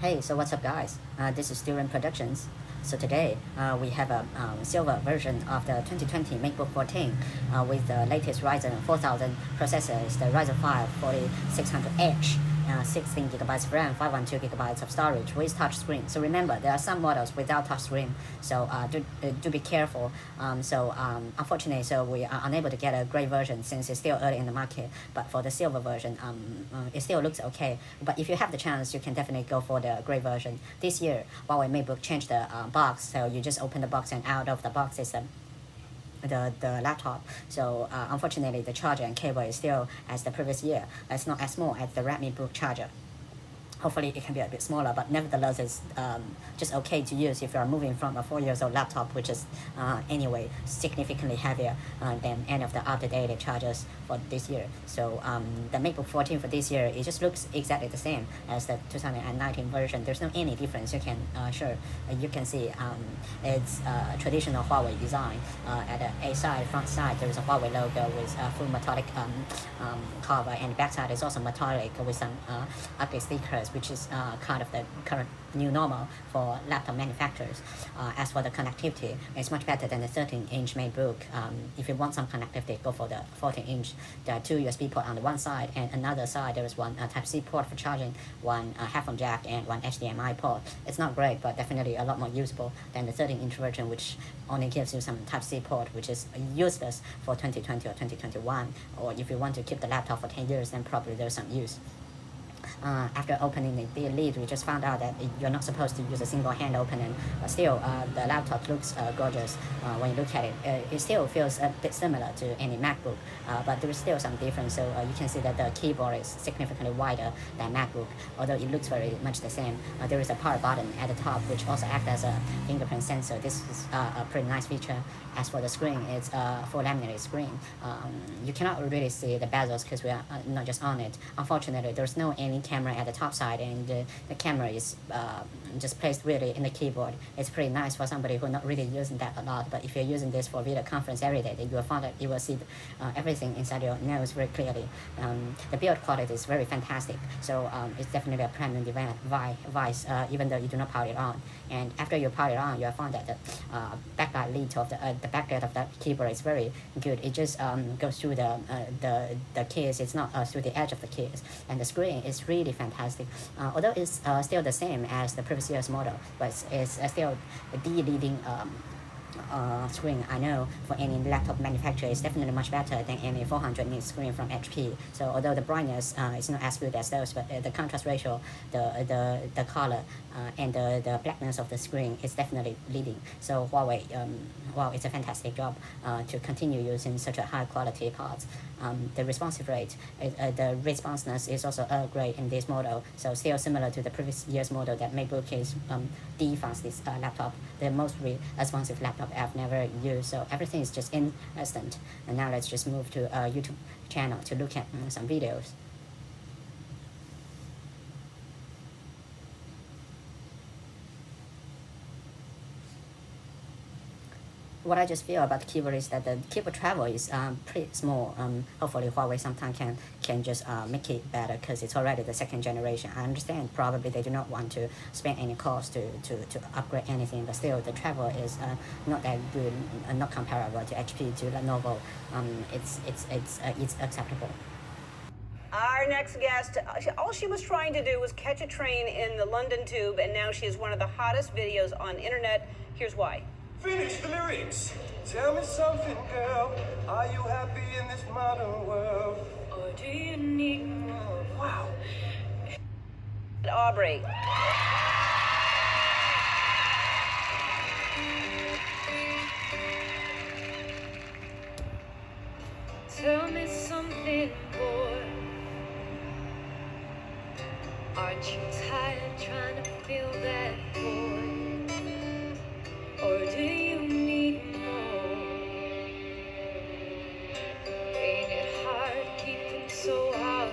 Hey, so what's up guys? This is Duran Productions. So today we have a silver version of the 2020 MacBook 14 with the latest Ryzen 4000 processors, the Ryzen 5-4600H, 16 gigabytes of RAM, 512 gigabytes of storage with touchscreen. So remember, there are some models without touchscreen, so do be careful. Unfortunately, so we are unable to get a gray version since it's still early in the market. But for the silver version, it still looks okay. But if you have the chance, you can definitely go for the gray version. This year, Huawei MacBook changed the box, so you just open the box and out of the box is the laptop. So unfortunately, the charger and cable is still as the previous year. It's not as small as the Redmi Book charger. Hopefully it can be a bit smaller, but nevertheless it's just okay to use if you are moving from a 4-year-old laptop, which is anyway significantly heavier than any of the updated chargers for this year. So the MacBook 14 for this year, it just looks exactly the same as the 2019 version. There's no any difference. You can you can see it's traditional Huawei design. At the A side, front side, there is a Huawei logo with full metallic cover, and back side is also metallic with some ugly stickers, which is kind of the current new normal for laptop manufacturers. As for the connectivity, it's much better than the 13-inch MacBook. If you want some connectivity, go for the 14-inch. There are 2 USB ports on the one side, and another side there is one Type-C port for charging, one headphone jack, and one HDMI port. It's not great, but definitely a lot more usable than the 13-inch version, which only gives you some Type-C port, which is useless for 2020 or 2021. Or if you want to keep the laptop for 10 years, then probably there's some use. After opening the lid, we just found out that you're not supposed to use a single hand opening, but still the laptop looks gorgeous when you look at it. It still feels a bit similar to any MacBook, but there is still some difference. So you can see that the keyboard is significantly wider than MacBook, although it looks very much the same. There is a power button at the top, which also acts as a fingerprint sensor. This is a pretty nice feature. As for the screen, it's a full laminated screen. You cannot really see the bezels because we are not just on it. Unfortunately, there's no any camera at the top side, and the camera is just placed really in the keyboard. It's pretty nice for somebody who's not really using that a lot. But if you're using this for video conference every day, then you will find that you will see everything inside your nose very clearly. The build quality is very fantastic, so it's definitely a premium device, even though you do not power it on. And after you power it on, you'll find that the backlight lead of the backlight of the keyboard is very good. It just goes through the keys. It's not through the edge of the keys, and the screen is really fantastic. Although it's still the same as the previous year's model, but it's still the leading screen I know for any laptop manufacturer. Is definitely much better than any 400 nit screen from HP. So although the brightness is not as good as those, but the contrast ratio, the color, and the blackness of the screen is definitely leading. So Huawei, wow, it's a fantastic job to continue using such a high quality parts. The responsive rate, the responsiveness is also great in this model. So still similar to the previous year's model, that MacBook is the fastest laptop, the most responsive laptop I've never used. So everything is just instant. And now let's just move to a YouTube channel to look at some videos. What I just feel about the keyboard is that the keyboard travel is pretty small. Hopefully Huawei sometime can just make it better, because it's already the 2nd generation. I understand probably they do not want to spend any cost to upgrade anything, but still the travel is not that good, not comparable to HP, to Lenovo. It's acceptable. Our next guest, all she was trying to do was catch a train in the London Tube, and now she is one of the hottest videos on the internet. Here's why. Finish the lyrics. Tell me something, girl. Are you happy in this modern world? Or do you need more? Wow. Aubrey. Tell me something, boy. Aren't you tired trying to feel that void? Or do you need more? Ain't it hard keeping so hardcore?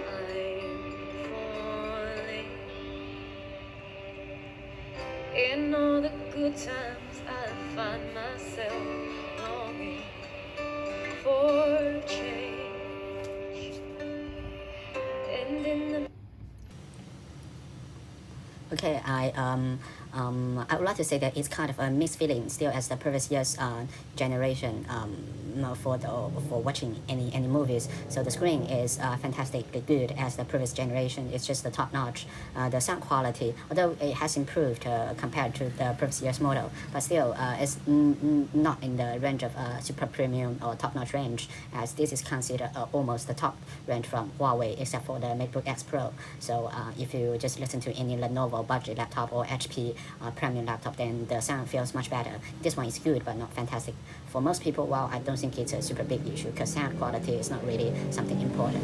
I'm falling. In all the good times I find myself longing for change. And in the Okay, I would like to say that it's kind of a mixed feeling still as the previous year's generation for watching any movies. So the screen is fantastically good as the previous generation. It's just the top notch. The sound quality, although it has improved compared to the previous year's model, but still it's not in the range of super premium or top notch range, as this is considered almost the top range from Huawei except for the MacBook X Pro. So if you just listen to any Lenovo budget laptop or HP premium laptop, then the sound feels much better. This one is good but not fantastic. For most people, well, I don't think it's a super big issue because sound quality is not really something important.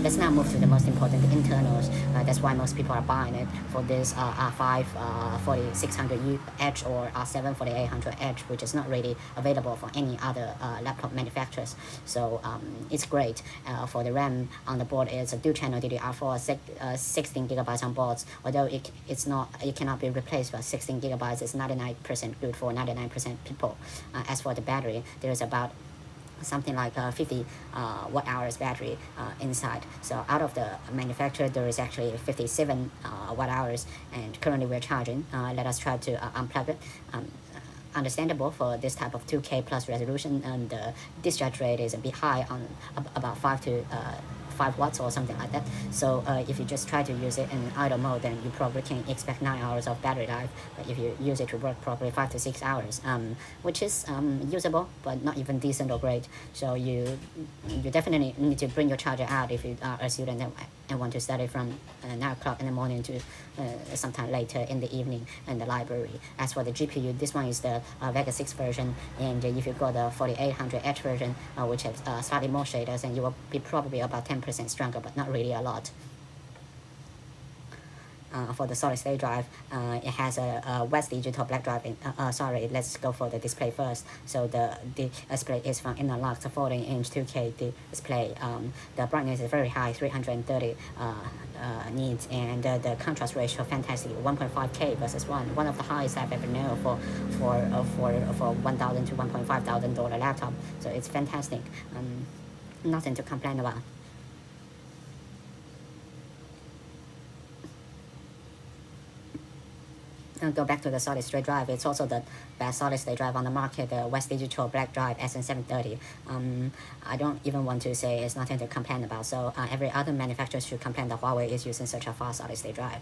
Let's now move to the most important, the internals. That's why most people are buying it for this R5-4600H or R7-4800H, which is not really available for any other laptop manufacturers. So it's great. For the RAM on the board, it's a dual channel DDR4, 16 gigabytes on boards. Although it cannot be replaced by 16 gigabytes. It's 99% good for 99% people. As for the battery, there is about something like 50 watt hours battery inside. So out of the manufacturer, there is actually 57 watt hours, and currently we're charging. Let us try to unplug it. Understandable for this type of 2K plus resolution, and the discharge rate is a bit high on about 5 watts or something like that. So if you just try to use it in idle mode, then you probably can expect 9 hours of battery life. But if you use it to work properly, 5 to 6 hours, which is usable but not even decent or great. So you definitely need to bring your charger out if you are a student and want to study from 9 o'clock in the morning to sometime later in the evening in the library. As for the GPU, this one is the Vega 6 version, and if you got the 4800H version, which has slightly more shaders, and you will be probably about 10% stronger, but not really a lot. For the solid state drive, it has a West Digital black drive. Sorry, let's go for the display first. So the display is from Innolux 14-inch 2K display. The brightness is very high, 330 nits, and the contrast ratio fantastic, 1.5K versus 1 of the highest I've ever known for $1,000 to $1,500 laptop. So it's fantastic. Nothing to complain about. Go back to the solid state drive. It's also the best solid state drive on the market, the West Digital Black Drive SN730. I don't even want to say it's nothing to complain about. So every other manufacturer should complain that Huawei is using such a fast solid state drive.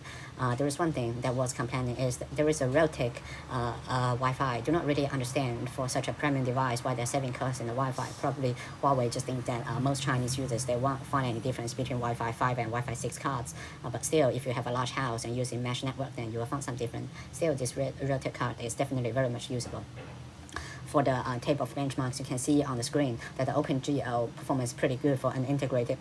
There is one thing that was complaining is that there is a Realtek Wi-Fi. I do not really understand for such a premium device why they're saving costs in the Wi-Fi. Probably Huawei just think that most Chinese users, they won't find any difference between Wi-Fi 5 and Wi-Fi 6 cards. But still, if you have a large house and using mesh network, then you will find some difference. Still, this Realtek card is definitely very much usable. For the table of benchmarks, you can see on the screen that the OpenGL performance is pretty good for an integrated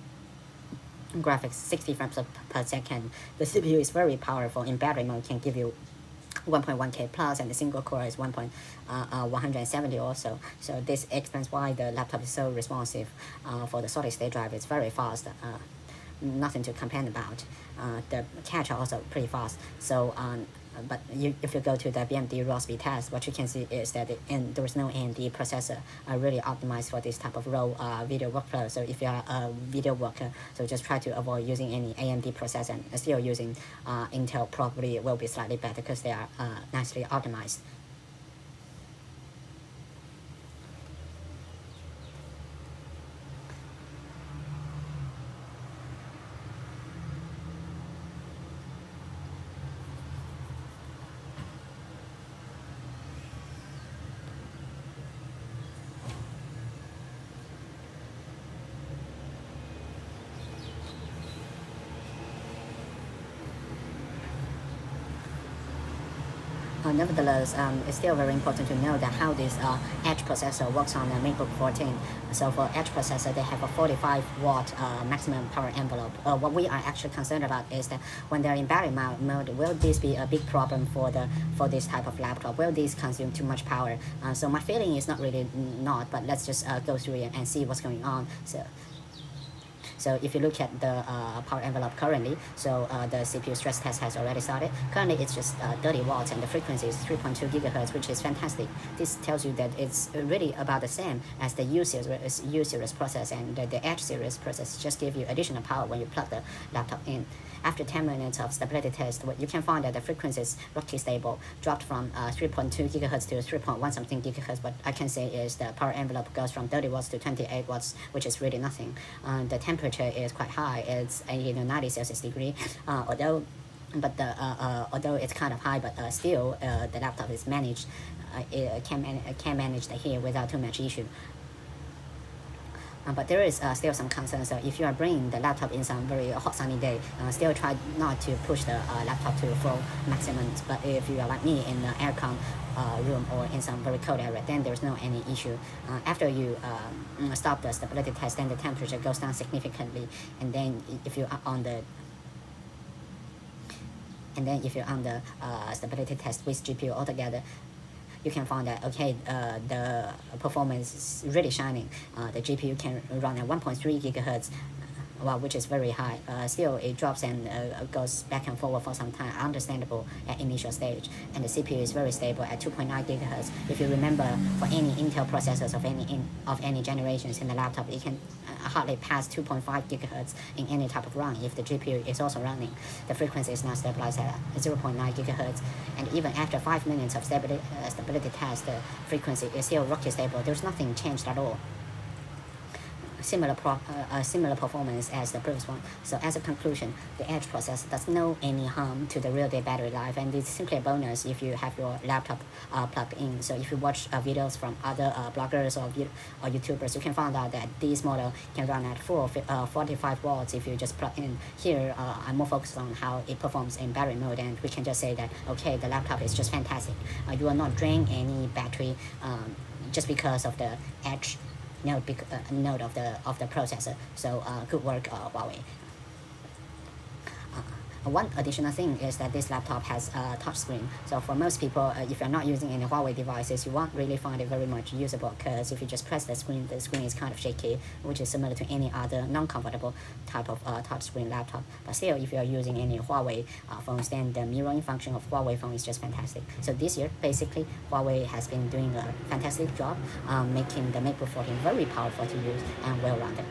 graphics, 60 frames per second. The CPU is very powerful. In battery mode, can give you 1.1K plus, and the single core is 170 also. So this explains why the laptop is so responsive. For the solid state drive, it's very fast. Nothing to complain about. The cache are also pretty fast. So but if you go to the Bmd Raw Speed Test, what you can see is that there is no AMD processor really optimized for this type of raw video workflow. So if you are a video worker, so just try to avoid using any AMD processor, and still using Intel probably will be slightly better because they are nicely optimized. Nevertheless, it's still very important to know that how this Edge processor works on the MacBook 14. So for Edge processor, they have a 45 watt maximum power envelope. What we are actually concerned about is that when they're in battery mode, will this be a big problem for this type of laptop? Will this consume too much power? So my feeling is not really not, but let's just go through it and see what's going on. So if you look at the power envelope currently, so the CPU stress test has already started. Currently it's just 30 watts and the frequency is 3.2 gigahertz, which is fantastic. This tells you that it's really about the same as the U series process, and the H series process just give you additional power when you plug the laptop in. After 10 minutes of stability test, you can find that the frequency is rocky stable, dropped from 3.2 gigahertz to 3.1 something gigahertz. What I can say is the power envelope goes from 30 watts to 28 watts, which is really nothing. The temperature is quite high. It's 80 to 90 Celsius degree, although it's kind of high, but still the laptop is managed. It can manage the heat without too much issue. But there is still some concern. So if you are bringing the laptop in some very hot sunny day, still try not to push the laptop to full maximum. But if you are like me in the aircon room or in some very cold area, then there's no any issue. After you stop the stability test, then the temperature goes down significantly. And then if you are on the stability test with GPU altogether, you can find that, okay, the performance is really shining. The GPU can run at 1.3 gigahertz, well, which is very high. Still, it drops and goes back and forward for some time, understandable at initial stage. And the CPU is very stable at 2.9 gigahertz. If you remember, for any Intel processors of any generations in the laptop, it can hardly pass 2.5 gigahertz in any type of run if the GPU is also running. The frequency is now stabilized at 0.9 gigahertz, and even after 5 minutes of stability test, the frequency is still rocky stable. There's nothing changed at all. Similar performance as the previous one. So as a conclusion, the Edge process does no any harm to the real-day battery life, and it's simply a bonus if you have your laptop plugged in. So if you watch videos from other bloggers or YouTubers, you can find out that this model can run at 45 watts if you just plug in. Here, I'm more focused on how it performs in battery mode, and we can just say that, okay, the laptop is just fantastic. You will not drain any battery just because of the Edge node of the processor. So good work, Huawei. One additional thing is that this laptop has a touchscreen. So for most people, if you're not using any Huawei devices, you won't really find it very much usable, because if you just press the screen is kind of shaky, which is similar to any other non-comfortable type of touchscreen laptop. But still, if you're using any Huawei phones, then the mirroring function of Huawei phone is just fantastic. So this year, basically, Huawei has been doing a fantastic job making the Matebook 14 very powerful to use and well-rounded.